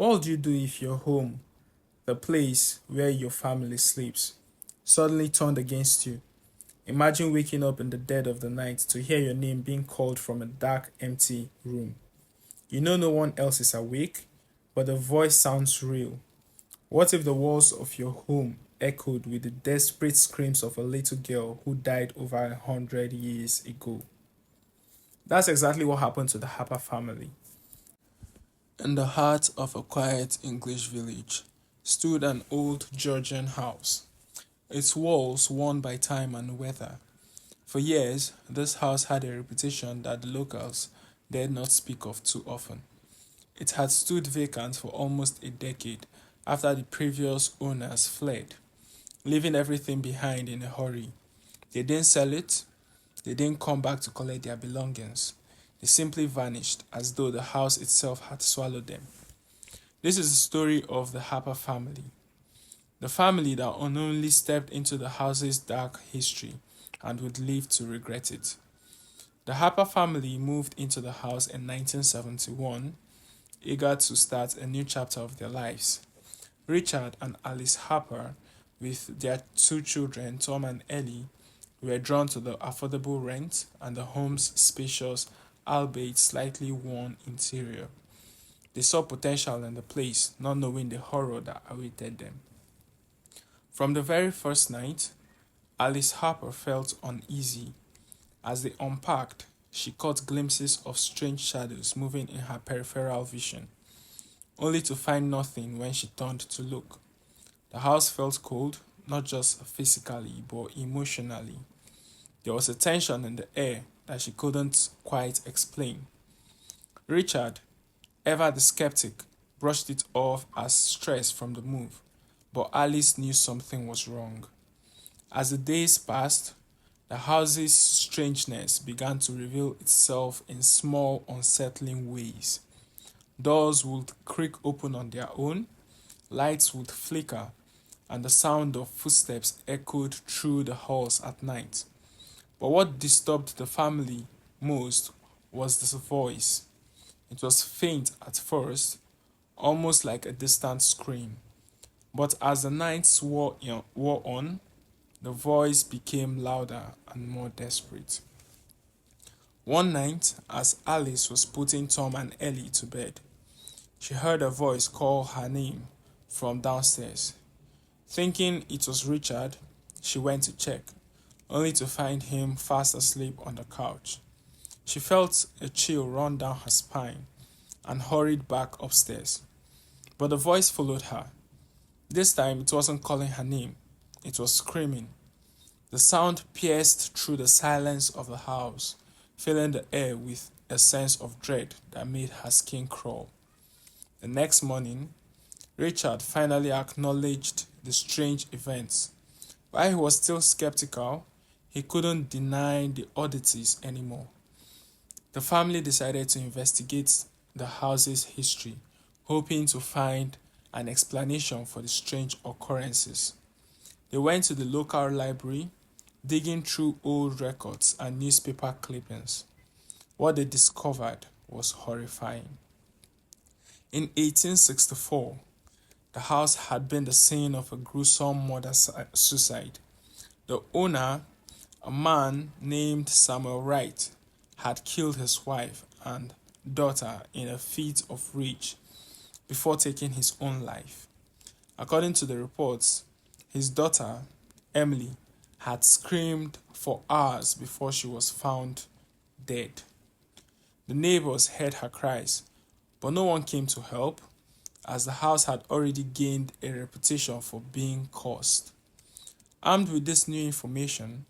What would you do if your home, the place where your family sleeps, suddenly turned against you? Imagine waking up in the dead of the night to hear your name being called from a dark, empty room. You know no one else is awake, but the voice sounds real. What if the walls of your home echoed with the desperate screams of a little girl who died over 100 years ago? That's exactly what happened to the Harper family. In the heart of a quiet English village stood an old Georgian house, its walls worn by time and weather. For years, this house had a reputation that the locals dared not speak of too often. It had stood vacant for almost a decade after the previous owners fled, leaving everything behind in a hurry. They didn't sell it, they didn't come back to collect their belongings. They simply vanished as though the house itself had swallowed them. This is the story of the Harper family, the family that unknowingly stepped into the house's dark history and would live to regret it. The Harper family moved into the house in 1971, eager to start a new chapter of their lives. Richard and Alice Harper, with their two children, Tom and Ellie, were drawn to the affordable rent and the home's spacious, albeit slightly worn interior. They saw potential in the place, not knowing the horror that awaited them. From the very first night, Alice Harper felt uneasy. As they unpacked, she caught glimpses of strange shadows moving in her peripheral vision, only to find nothing when she turned to look. The house felt cold, not just physically, but emotionally. There was a tension in the air that she couldn't quite explain. Richard, ever the skeptic, brushed it off as stress from the move, but Alice knew something was wrong. As the days passed, the house's strangeness began to reveal itself in small, unsettling ways. Doors would creak open on their own, lights would flicker, and the sound of footsteps echoed through the halls at night. But what disturbed the family most was the voice. It was faint at first, almost like a distant scream. But as the nights wore on, the voice became louder and more desperate. One night, as Alice was putting Tom and Ellie to bed, she heard a voice call her name from downstairs. Thinking it was Richard, she went to check, only to find him fast asleep on the couch. She felt a chill run down her spine and hurried back upstairs. But the voice followed her. This time it wasn't calling her name, it was screaming. The sound pierced through the silence of the house, filling the air with a sense of dread that made her skin crawl. The next morning, Richard finally acknowledged the strange events. While he was still skeptical, he couldn't deny the oddities anymore. The family decided to investigate the house's history, hoping to find an explanation for the strange occurrences. They went to the local library, digging through old records and newspaper clippings. What they discovered was horrifying. In 1864, the house had been the scene of a gruesome murder suicide. The owner, a man named Samuel Wright, had killed his wife and daughter in a fit of rage before taking his own life. According to the reports, his daughter, Emily, had screamed for hours before she was found dead. The neighbors heard her cries, but no one came to help, as the house had already gained a reputation for being cursed. Armed with this new information,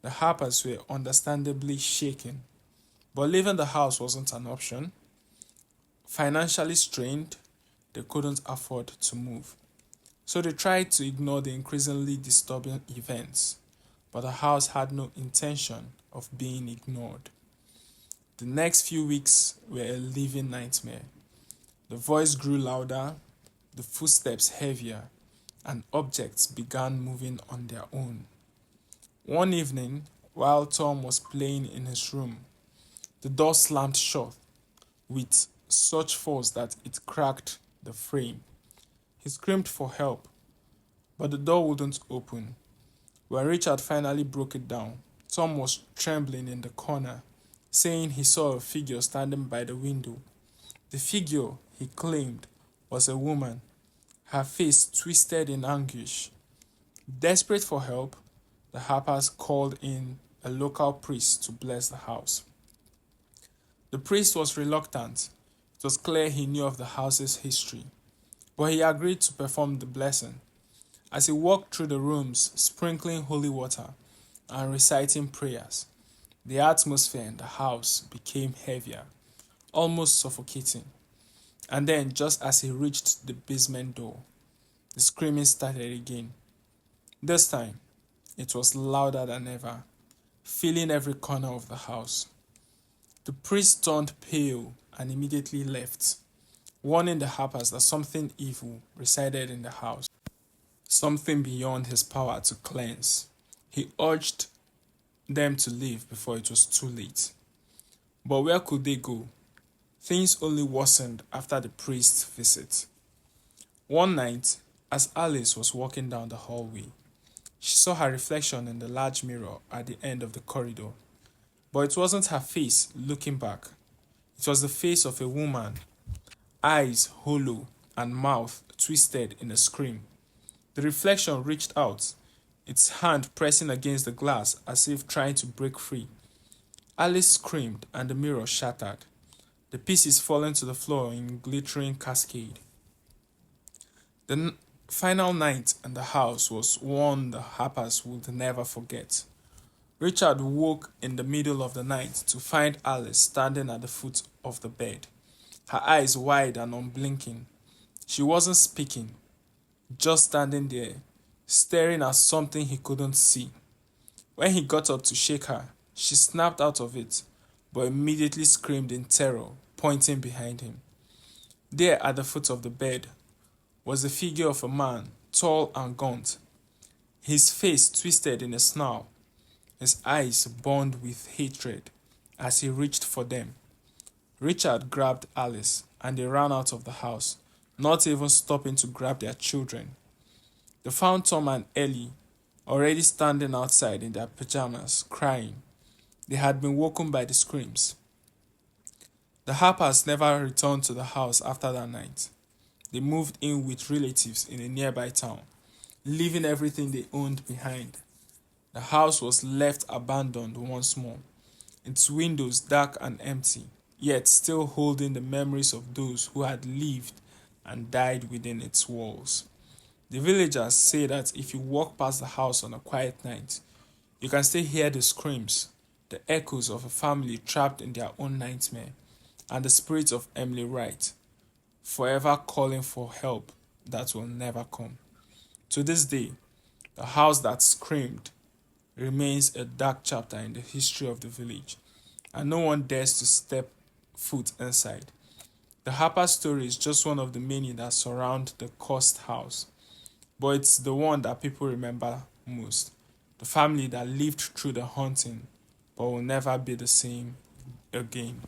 the Harpers were understandably shaken, but leaving the house wasn't an option. Financially strained, they couldn't afford to move. So they tried to ignore the increasingly disturbing events, but the house had no intention of being ignored. The next few weeks were a living nightmare. The voice grew louder, the footsteps heavier, and objects began moving on their own. One evening, while Tom was playing in his room, the door slammed shut with such force that it cracked the frame. He screamed for help, but the door wouldn't open. When Richard finally broke it down, Tom was trembling in the corner, saying he saw a figure standing by the window. The figure, he claimed, was a woman, her face twisted in anguish. Desperate for help, the Harpers called in a local priest to bless the house. The priest was reluctant. It was clear he knew of the house's history, but he agreed to perform the blessing. As he walked through the rooms, sprinkling holy water and reciting prayers, the atmosphere in the house became heavier, almost suffocating. And then, just as he reached the basement door, the screaming started again. This time, it was louder than ever, filling every corner of the house. The priest turned pale and immediately left, warning the Harpers that something evil resided in the house, something beyond his power to cleanse. He urged them to leave before it was too late. But where could they go? Things only worsened after the priest's visit. One night, as Alice was walking down the hallway, she saw her reflection in the large mirror at the end of the corridor. But it wasn't her face looking back. It was the face of a woman, eyes hollow and mouth twisted in a scream. The reflection reached out, its hand pressing against the glass as if trying to break free. Alice screamed and the mirror shattered, the pieces falling to the floor in glittering cascade. The final night in the house was one the Harpers would never forget. Richard woke in the middle of the night to find Alice standing at the foot of the bed, her eyes wide and unblinking. She wasn't speaking, just standing there, staring at something he couldn't see. When he got up to shake her, she snapped out of it, but immediately screamed in terror, pointing behind him. There at the foot of the bed was the figure of a man, tall and gaunt, his face twisted in a snarl, his eyes burned with hatred as he reached for them. Richard grabbed Alice and they ran out of the house, not even stopping to grab their children. They found Tom and Ellie already standing outside in their pajamas, crying. They had been woken by the screams. The Harpers never returned to the house after that night. They moved in with relatives in a nearby town, leaving everything they owned behind. The house was left abandoned once more, its windows dark and empty, yet still holding the memories of those who had lived and died within its walls. The villagers say that if you walk past the house on a quiet night, you can still hear the screams, the echoes of a family trapped in their own nightmare, and the spirit of Emily Wright, forever calling for help that will never come. To this day, the house that screamed remains a dark chapter in the history of the village, and no one dares to step foot inside. The Harper story is just one of the many that surround the cursed house, but it's the one that people remember most. The family that lived through the haunting, but will never be the same again.